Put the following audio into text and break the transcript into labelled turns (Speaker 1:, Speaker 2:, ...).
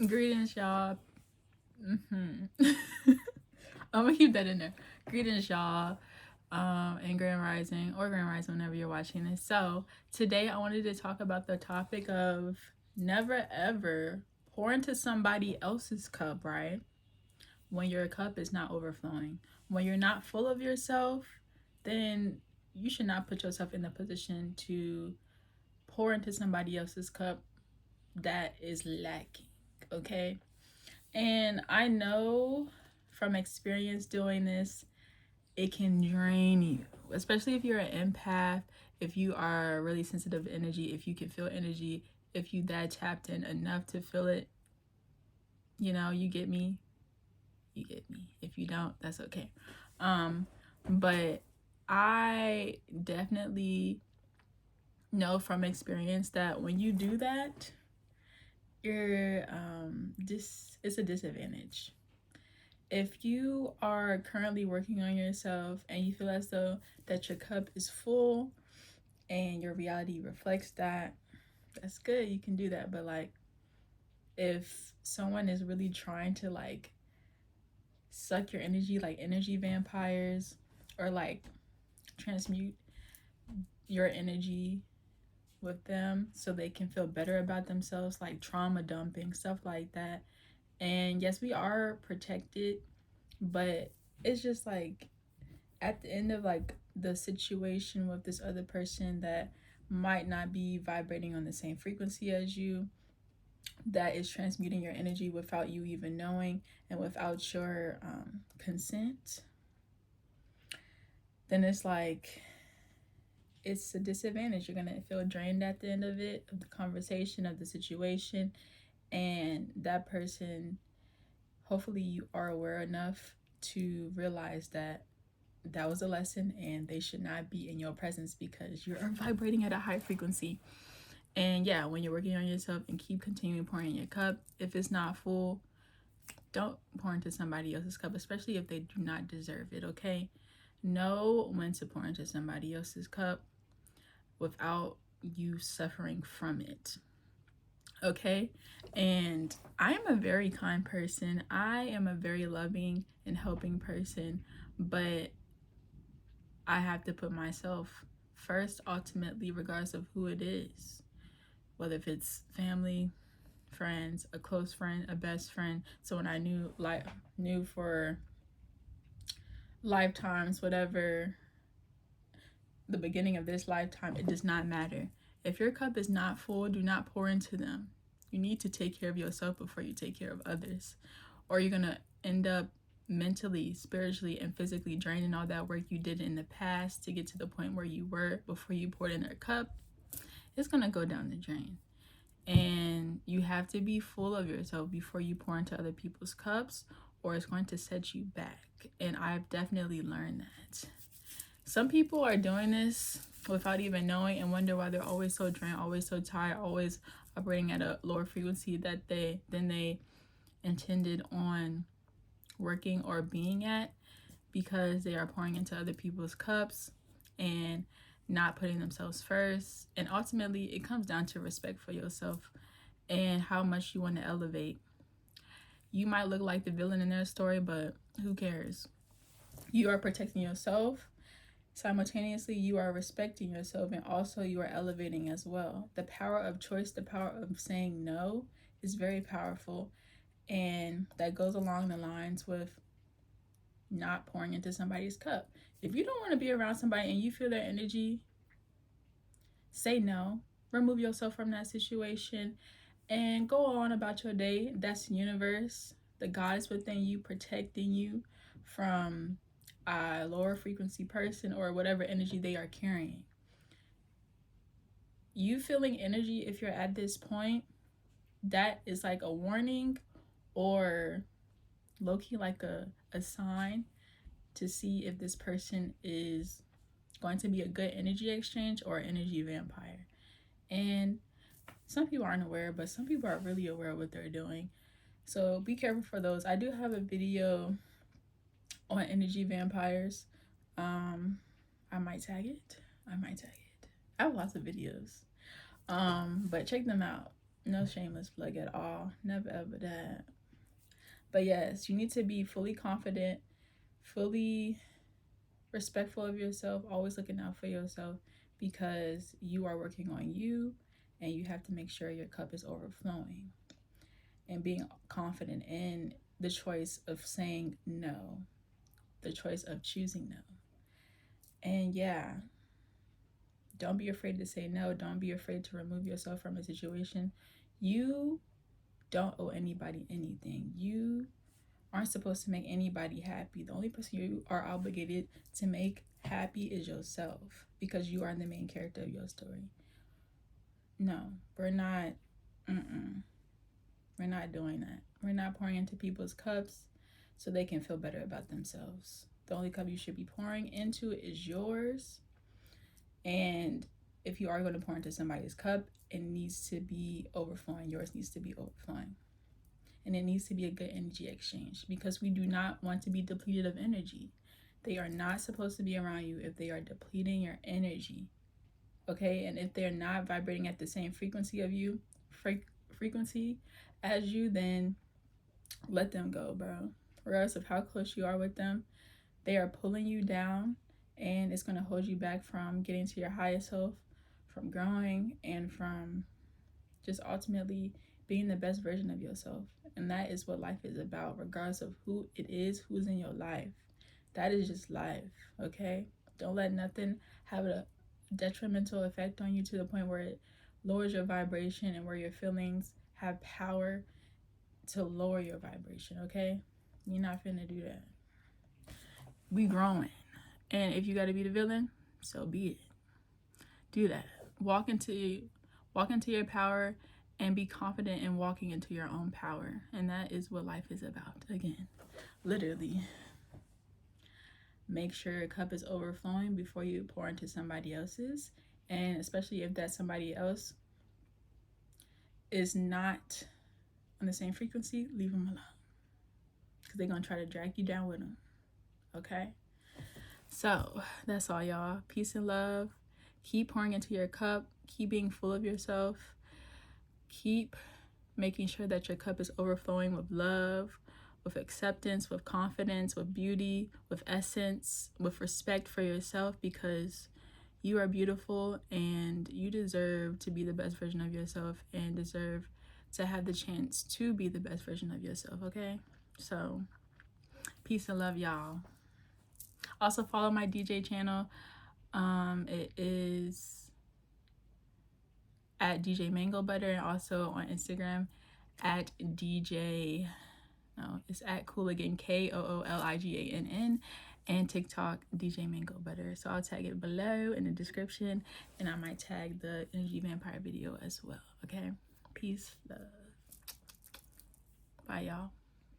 Speaker 1: Greetings, y'all. I'm gonna keep that in there. Greetings, y'all. And Grand Rising or Grand Rising whenever you're watching this. So today I wanted to talk about the topic of never ever pour into somebody else's cup, right? When your cup is not overflowing. When you're not full of yourself, then you should not put yourself in the position to pour into somebody else's cup that is lacking. Okay. And I know from experience doing this, it can drain you, especially if you're an empath, if you are really sensitive to energy, if you can feel energy, if you that tapped in enough to feel it, you get me, you get me. If you don't, that's okay. But I definitely know from experience that when you do that, you're this is a disadvantage. If you are currently working on yourself and you feel as though that your cup is full and your reality reflects that, that's good. You can do that. But like, if someone is really trying to like suck your energy, like energy vampires, or like transmute your energy with them so they can feel better about themselves, like trauma dumping, stuff like that. And yes, we are protected, but it's just like at the end of like the situation with this other person that might not be vibrating on the same frequency as you, that is transmuting your energy without you even knowing and without your consent, then it's like it's a disadvantage. You're gonna feel drained at the end of it, of the conversation, of the situation. And that person, hopefully you are aware enough to realize that that was a lesson and they should not be in your presence because you are vibrating at a high frequency. And yeah, when you're working on yourself and keep continuing pouring in your cup, if it's not full, don't pour into somebody else's cup, especially if they do not deserve it. Okay, know when to pour into somebody else's cup without you suffering from it. Okay, and I am a very kind person. I am a very loving and helping person, but I have to put myself first, ultimately, regardless of who it is, whether if it's family, friends, a close friend, a best friend. So when I knew for lifetimes, whatever the beginning of this lifetime, it does not matter. If your cup is not full, do not pour into them. You need to take care of yourself before you take care of others, or you're gonna end up mentally, spiritually, and physically draining all that work you did in the past to get to the point where you were before you poured in their cup. It's gonna go down the drain. And you have to be full of yourself before you pour into other people's cups, or it's going to set you back. And I've definitely learned that. Some people are doing this without even knowing and wonder why they're always so drained, always so tired, always operating at a lower frequency than they intended on working or being at, because they are pouring into other people's cups and not putting themselves first. And ultimately, it comes down to respect for yourself and how much you want to elevate. You might look like the villain in their story, but who cares? You are protecting yourself. Simultaneously, you are respecting yourself, and also you are elevating as well. The power of choice, the power of saying no, is very powerful. And that goes along the lines with not pouring into somebody's cup. If you don't want to be around somebody and you feel their energy, say no. Remove yourself from that situation and go on about your day. That's the universe, the goddess within you, protecting you from a lower frequency person or whatever energy they are carrying. You feeling energy, if you're at this point, that is like a warning, or low-key like a sign to see if this person is going to be a good energy exchange or energy vampire. And some people aren't aware, but some people are really aware of what they're doing. So be careful for those. I do have a video on energy vampires. I might tag it. I have lots of videos. But check them out. No shameless plug at all. Never ever that. But yes, you need to be fully confident, fully respectful of yourself, always looking out for yourself, because you are working on you and you have to make sure your cup is overflowing, and being confident in the choice of saying no, the choice of choosing no. And yeah, don't be afraid to say no. Don't be afraid to remove yourself from a situation. You don't owe anybody anything. You aren't supposed to make anybody happy. The only person you are obligated to make happy is yourself, because you are the main character of your story. No, we're not. We're not doing that. We're not pouring into people's cups so they can feel better about themselves. The only cup you should be pouring into is yours. And if you are going to pour into somebody's cup, it needs to be overflowing. Yours needs to be overflowing. And it needs to be a good energy exchange, because we do not want to be depleted of energy. They are not supposed to be around you if they are depleting your energy. Okay? And if they're not vibrating at the same frequency of you, frequency as you, then let them go, bro. Regardless of how close you are with them, they are pulling you down, and it's going to hold you back from getting to your highest self, from growing, and from just ultimately being the best version of yourself. And that is what life is about, regardless of who it is, who's in your life. That is just life, okay? Don't let nothing have a detrimental effect on you to the point where it lowers your vibration, and where your feelings have power to lower your vibration, okay? You're not finna do that. We growing. And if you gotta be the villain, so be it. Do that. Walk into your power, and be confident in walking into your own power. And that is what life is about. Again, literally. Make sure your cup is overflowing before you pour into somebody else's. And especially if that somebody else is not on the same frequency, leave them alone, because they're going to try to drag you down with them. Okay? So that's all, y'all. Peace and love. Keep pouring into your cup. Keep being full of yourself. Keep making sure that your cup is overflowing with love, with acceptance, with confidence, with beauty, with essence, with respect for yourself, because you are beautiful and you deserve to be the best version of yourself, and deserve to have the chance to be the best version of yourself, okay? So, peace and love, y'all. Also, follow my DJ channel. It is at DJ Mango Butter, and also on Instagram at DJ. No, it's at Cooligan, KOOLIGANN, and TikTok DJ Mango Butter. So I'll tag it below in the description, and I might tag the Energy Vampire video as well. Okay, peace, love, bye, y'all.